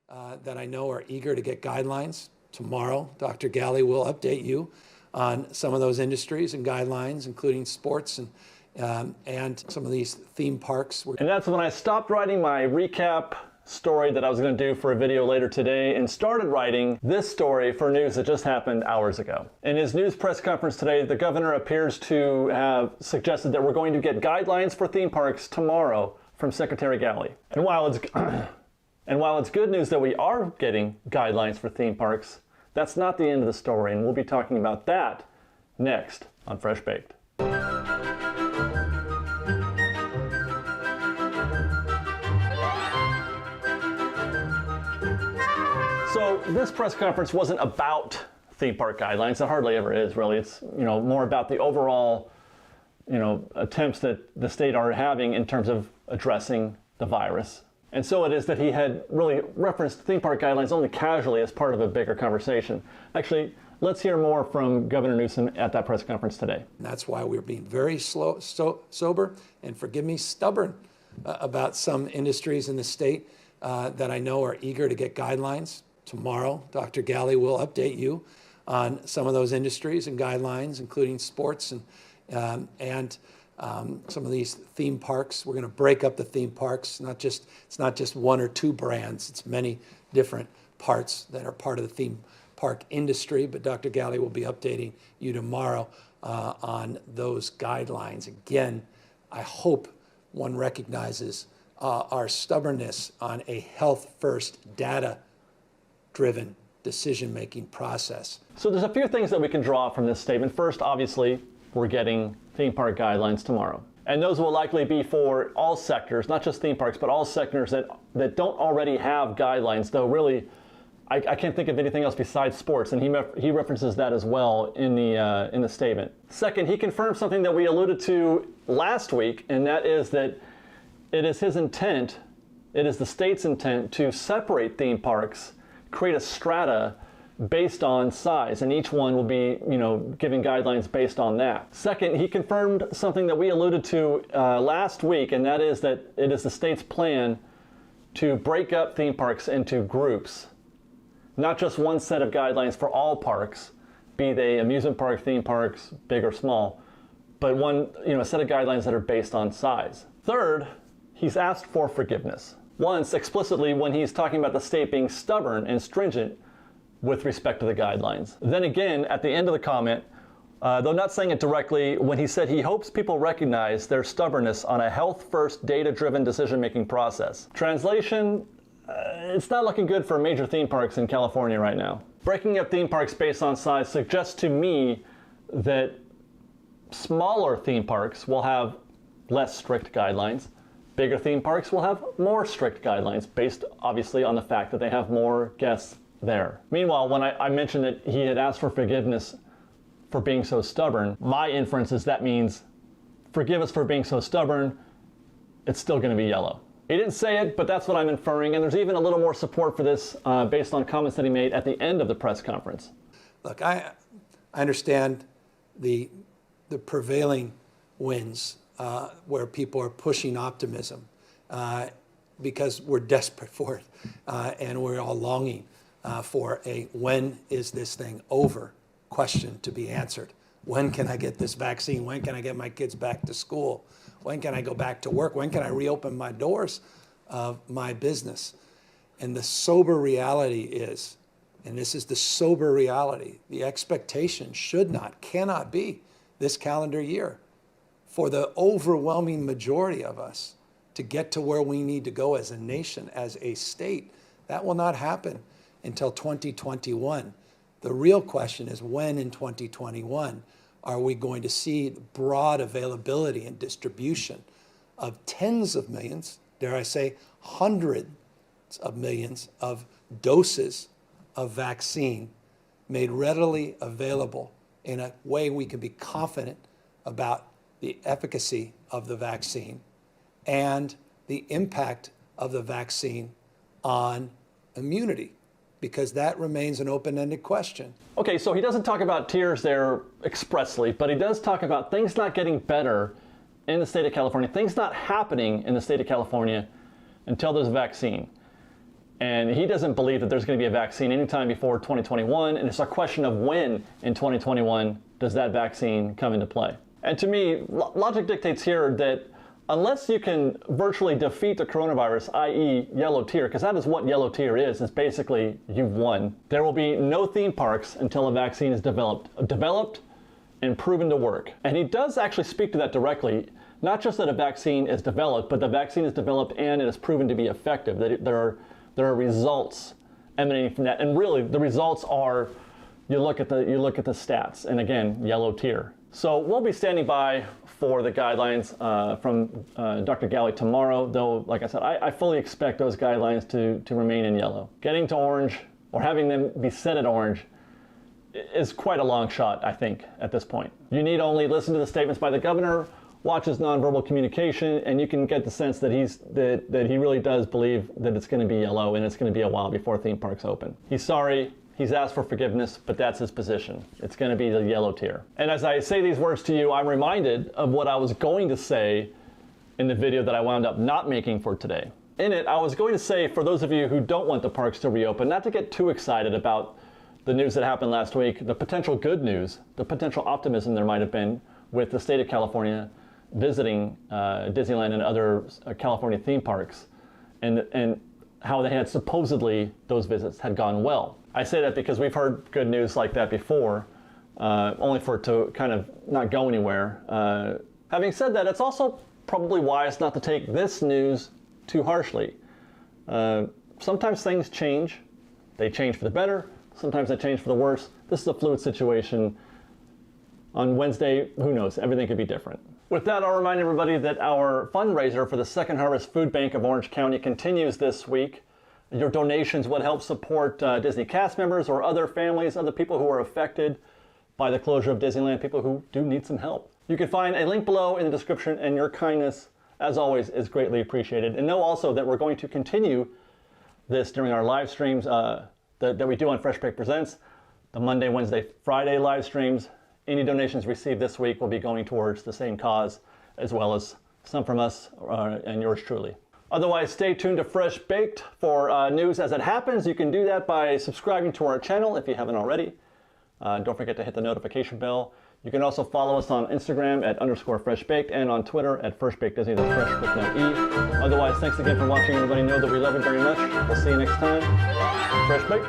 that I know are eager to get guidelines. Tomorrow, Dr. Galley will update you on some of those industries and guidelines, including sports and some of these theme parks. And that's when I stopped writing my recap story that I was going to do for a video later today and started writing this story for news that just happened hours ago. In his news press conference today, the governor appears to have suggested that we're going to get guidelines for theme parks tomorrow from Secretary Galley. And while it's good news that we are getting guidelines for theme parks, that's not the end of the story, and we'll be talking about that next on Fresh Baked. So this press conference wasn't about theme park guidelines. It hardly ever is, really. It's more about the overall attempts that the state are having in terms of addressing the virus. And so it is that he had really referenced theme park guidelines only casually as part of a bigger conversation. Actually, let's hear more from Governor Newsom at that press conference today. And that's why we're being very sober, and forgive me, stubborn about some industries in the state that I know are eager to get guidelines. Tomorrow, Dr. Galley will update you on some of those industries and guidelines, including sports and some of these theme parks. We're going to break up the theme parks. It's not just one or two brands. It's many different parts that are part of the theme park industry. But Dr. Galley will be updating you tomorrow on those guidelines. Again, I hope one recognizes our stubbornness on a health-first, data-driven decision-making process. So there's a few things that we can draw from this statement. First, obviously, we're getting theme park guidelines tomorrow. And those will likely be for all sectors, not just theme parks, but all sectors that don't already have guidelines, though really, I can't think of anything else besides sports, and he references that as well in the statement. Second, he confirmed something that we alluded to last week, and that is that it is his intent, it is the state's intent to separate theme parks, create a strata based on size, and each one will be, giving guidelines based on that. Second, he confirmed something that we alluded to last week, and that is that it is the state's plan to break up theme parks into groups, not just one set of guidelines for all parks, be they amusement park, theme parks, big or small, but one, a set of guidelines that are based on size. Third, he's asked for forgiveness. Once explicitly when he's talking about the state being stubborn and stringent with respect to the guidelines. Then again, at the end of the comment, though not saying it directly, when he said he hopes people recognize their stubbornness on a health-first, data-driven decision-making process. Translation, it's not looking good for major theme parks in California right now. Breaking up theme parks based on size suggests to me that smaller theme parks will have less strict guidelines. Bigger theme parks will have more strict guidelines based obviously on the fact that they have more guests there. Meanwhile, when I mentioned that he had asked for forgiveness for being so stubborn, my inference is that means forgive us for being so stubborn, it's still going to be yellow. He didn't say it, but that's what I'm inferring, and there's even a little more support for this based on comments that he made at the end of the press conference. Look, I understand the prevailing winds where people are pushing optimism because we're desperate for it and we're all longing for a when is this thing over question to be answered. When can I get this vaccine? When can I get my kids back to school? When can I go back to work? When can I reopen my doors of my business? And the sober reality is, and this is the sober reality, the expectation should not, cannot be this calendar year for the overwhelming majority of us to get to where we need to go as a nation, as a state. That will not happen until 2021. The real question is when in 2021 are we going to see broad availability and distribution of tens of millions, dare I say hundreds of millions of doses of vaccine made readily available in a way we can be confident about the efficacy of the vaccine and the impact of the vaccine on immunity, because that remains an open-ended question. Okay, so he doesn't talk about tiers there expressly, but he does talk about things not getting better in the state of California, things not happening in the state of California until there's a vaccine. And he doesn't believe that there's going to be a vaccine anytime before 2021. And it's a question of when in 2021 does that vaccine come into play. And to me, logic dictates here that unless you can virtually defeat the coronavirus, i.e. yellow tier, because that is what yellow tier is basically you've won, there will be no theme parks until a vaccine is developed and proven to work. And he does actually speak to that directly, not just that a vaccine is developed, but the vaccine is developed and it is proven to be effective, that there are results emanating from that. And really, the results are, you look at the stats, and again, yellow tier. So we'll be standing by for the guidelines from Dr. Galley tomorrow, though, like I said, I fully expect those guidelines to remain in yellow. Getting to orange, or having them be set at orange, is quite a long shot, I think, at this point. You need only listen to the statements by the governor, watch his nonverbal communication, and you can get the sense that he really does believe that it's going to be yellow and it's going to be a while before theme parks open. He's sorry, he's asked for forgiveness, but that's his position. It's going to be the yellow tier. And as I say these words to you, I'm reminded of what I was going to say in the video that I wound up not making for today. In it, I was going to say, for those of you who don't want the parks to reopen, not to get too excited about the news that happened last week, the potential good news, the potential optimism there might have been with the state of California visiting Disneyland and other California theme parks, and how they had supposedly those visits had gone well. I say that because we've heard good news like that before, only for it to kind of not go anywhere. Having said that, it's also probably wise not to take this news too harshly. Sometimes things change. They change for the better. Sometimes they change for the worse. This is a fluid situation. On Wednesday, who knows? Everything could be different. With that, I'll remind everybody that our fundraiser for the Second Harvest Food Bank of Orange County continues this week. Your donations would help support Disney cast members or other families, other people who are affected by the closure of Disneyland, people who do need some help. You can find a link below in the description, and your kindness, as always, is greatly appreciated. And know also that we're going to continue this during our live streams that we do on FreshBaked Presents, the Monday, Wednesday, Friday live streams. Any donations received this week will be going towards the same cause, as well as some from us and yours truly. Otherwise, stay tuned to FreshBaked for news as it happens. You can do that by subscribing to our channel if you haven't already. Don't forget to hit the notification bell. You can also follow us on Instagram at _FreshBaked and on Twitter at FreshBakedDisney, that's fresh with no E. Otherwise, thanks again for watching. Everybody know that we love you very much. We'll see you next time. FreshBaked.